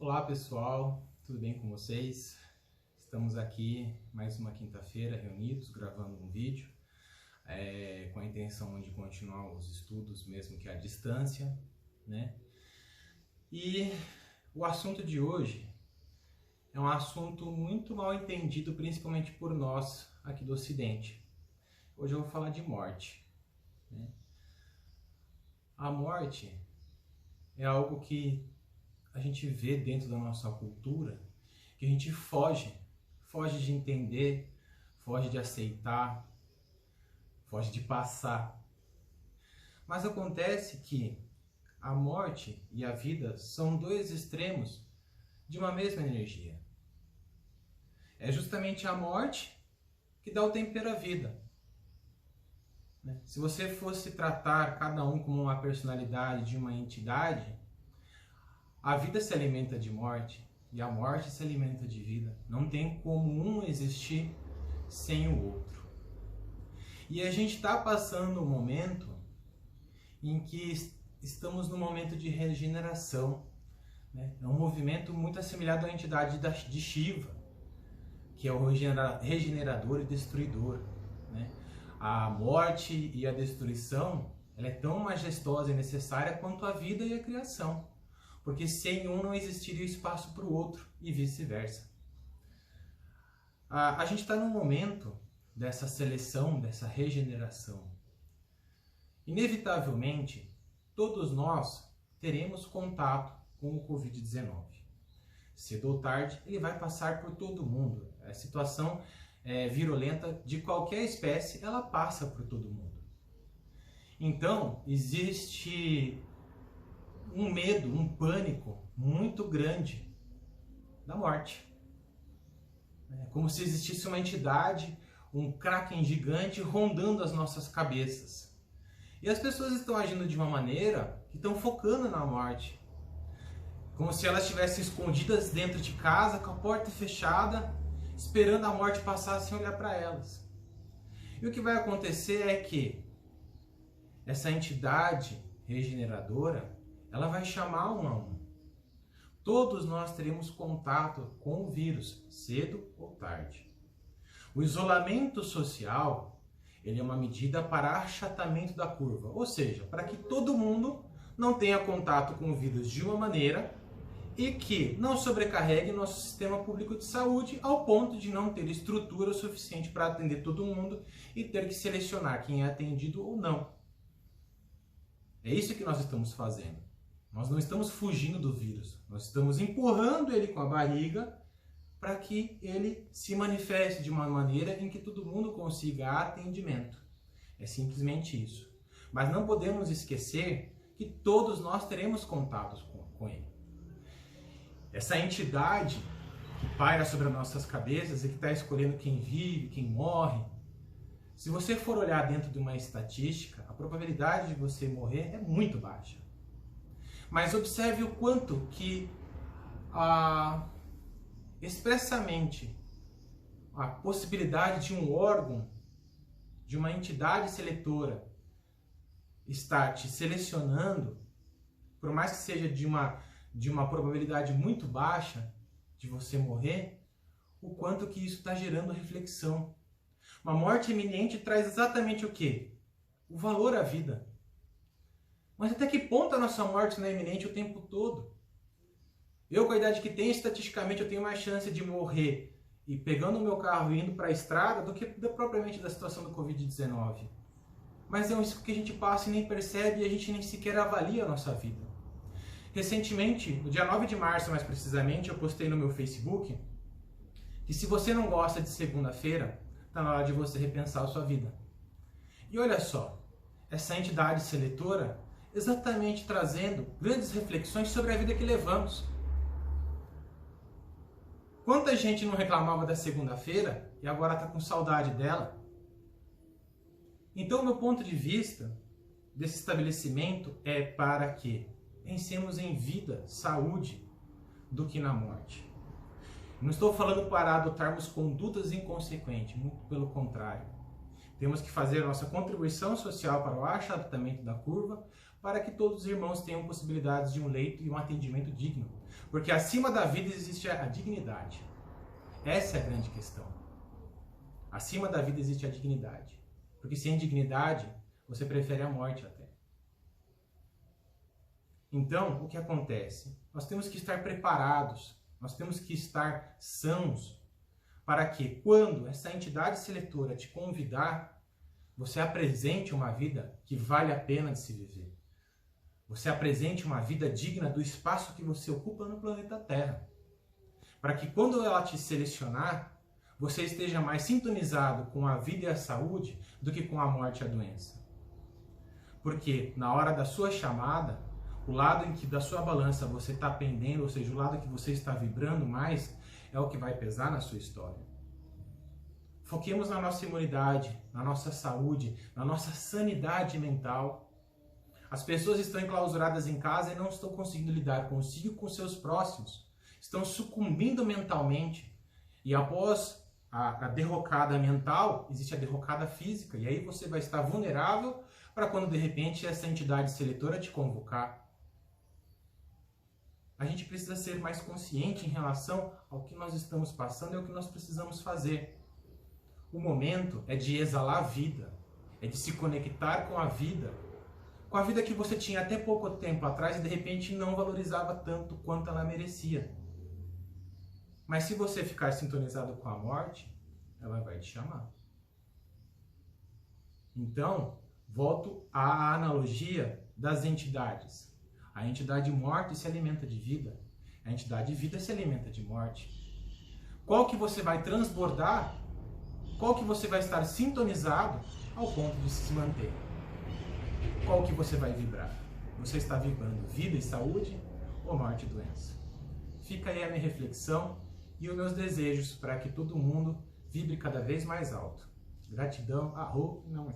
Olá pessoal, tudo bem com vocês? Estamos aqui mais uma quinta-feira reunidos, gravando um vídeo com a intenção de continuar os estudos mesmo que à distância, né? E o assunto de hoje é um assunto muito mal entendido, principalmente por nós aqui do Ocidente. Hoje eu vou falar de morte, né? A morte é algo que a gente vê dentro da nossa cultura, que a gente foge de entender, foge de aceitar, foge de passar. Mas acontece que a morte e a vida são dois extremos de uma mesma energia. É justamente a morte que dá o tempero à vida. Se você fosse tratar cada um como uma personalidade de uma entidade, a vida se alimenta de morte e a morte se alimenta de vida. Não tem como um existir sem o outro. E a gente está passando um momento em que estamos no momento de regeneração, né? É um movimento muito assemelhado à entidade de Shiva, que é o regenerador e destruidor, né? A morte e a destruição, ela é tão majestosa e necessária quanto a vida e a criação. Porque sem um não existiria espaço para o outro e vice-versa. A gente está num momento dessa seleção, dessa regeneração. Inevitavelmente, todos nós teremos contato com o Covid-19. Cedo ou tarde, ele vai passar por todo mundo. A situação virulenta de qualquer espécie, ela passa por todo mundo. Então, existe um medo, um pânico muito grande da morte. É como se existisse uma entidade, um kraken gigante rondando as nossas cabeças. E as pessoas estão agindo de uma maneira que estão focando na morte. Como se elas estivessem escondidas dentro de casa, com a porta fechada, esperando a morte passar sem olhar para elas. E o que vai acontecer é que essa entidade regeneradora, ela vai chamar um a um. Todos nós teremos contato com o vírus, cedo ou tarde. O isolamento social, ele é uma medida para achatamento da curva, ou seja, para que todo mundo não tenha contato com o vírus de uma maneira e que não sobrecarregue nosso sistema público de saúde ao ponto de não ter estrutura suficiente para atender todo mundo e ter que selecionar quem é atendido ou não. É isso que nós estamos fazendo. Nós não estamos fugindo do vírus, nós estamos empurrando ele com a barriga para que ele se manifeste de uma maneira em que todo mundo consiga atendimento. É simplesmente isso. Mas não podemos esquecer que todos nós teremos contatos com ele. Essa entidade que paira sobre as nossas cabeças e que está escolhendo quem vive, quem morre. Se você for olhar dentro de uma estatística, a probabilidade de você morrer é muito baixa. Mas observe o quanto que expressamente a possibilidade de um órgão, de uma entidade seletora estar te selecionando, por mais que seja de uma probabilidade muito baixa de você morrer, o quanto que isso está gerando reflexão. Uma morte iminente traz exatamente o quê? O valor à vida. Mas até que ponto a nossa morte não é iminente o tempo todo? Eu, com a idade que tenho, estatisticamente eu tenho mais chance de morrer e pegando o meu carro e indo para a estrada do que propriamente da situação do Covid-19. Mas é um risco que a gente passa e nem percebe e a gente nem sequer avalia a nossa vida. Recentemente, no dia 9 de março mais precisamente, eu postei no meu Facebook que se você não gosta de segunda-feira, está na hora de você repensar a sua vida. E olha só, essa entidade seletora exatamente trazendo grandes reflexões sobre a vida que levamos. Quanta gente não reclamava da segunda-feira e agora está com saudade dela? Então, o meu ponto de vista desse estabelecimento é para que pensemos em vida, saúde, do que na morte. Não estou falando para adotarmos condutas inconsequentes, muito pelo contrário. Temos que fazer a nossa contribuição social para o achatamento da curva, para que todos os irmãos tenham possibilidades de um leito e um atendimento digno. Porque acima da vida existe a dignidade. Essa é a grande questão. Acima da vida existe a dignidade. Porque sem dignidade, você prefere a morte até. Então, o que acontece? Nós temos que estar preparados, nós temos que estar sãos, para que quando essa entidade seletora te convidar, você apresente uma vida que vale a pena de se viver. Você apresente uma vida digna do espaço que você ocupa no planeta Terra. Para que quando ela te selecionar, você esteja mais sintonizado com a vida e a saúde do que com a morte e a doença. Porque na hora da sua chamada, o lado em que da sua balança você está pendendo, ou seja, o lado que você está vibrando mais, é o que vai pesar na sua história. Foquemos na nossa imunidade, na nossa saúde, na nossa sanidade mental. As pessoas estão enclausuradas em casa e não estão conseguindo lidar consigo e com seus próximos. Estão sucumbindo mentalmente. E após a derrocada mental, existe a derrocada física. E aí você vai estar vulnerável para quando de repente essa entidade seletora te convocar. A gente precisa ser mais consciente em relação ao que nós estamos passando e ao que nós precisamos fazer. O momento é de exalar vida, é de se conectar com a vida que você tinha até pouco tempo atrás e de repente não valorizava tanto quanto ela merecia. Mas se você ficar sintonizado com a morte, ela vai te chamar. Então, volto à analogia das entidades. A entidade morte se alimenta de vida, a entidade vida se alimenta de morte. Qual que você vai transbordar? Qual que você vai estar sintonizado ao ponto de se manter? Qual que você vai vibrar? Você está vibrando vida e saúde ou morte e doença? Fica aí a minha reflexão e os meus desejos para que todo mundo vibre cada vez mais alto. Gratidão, arro, não é.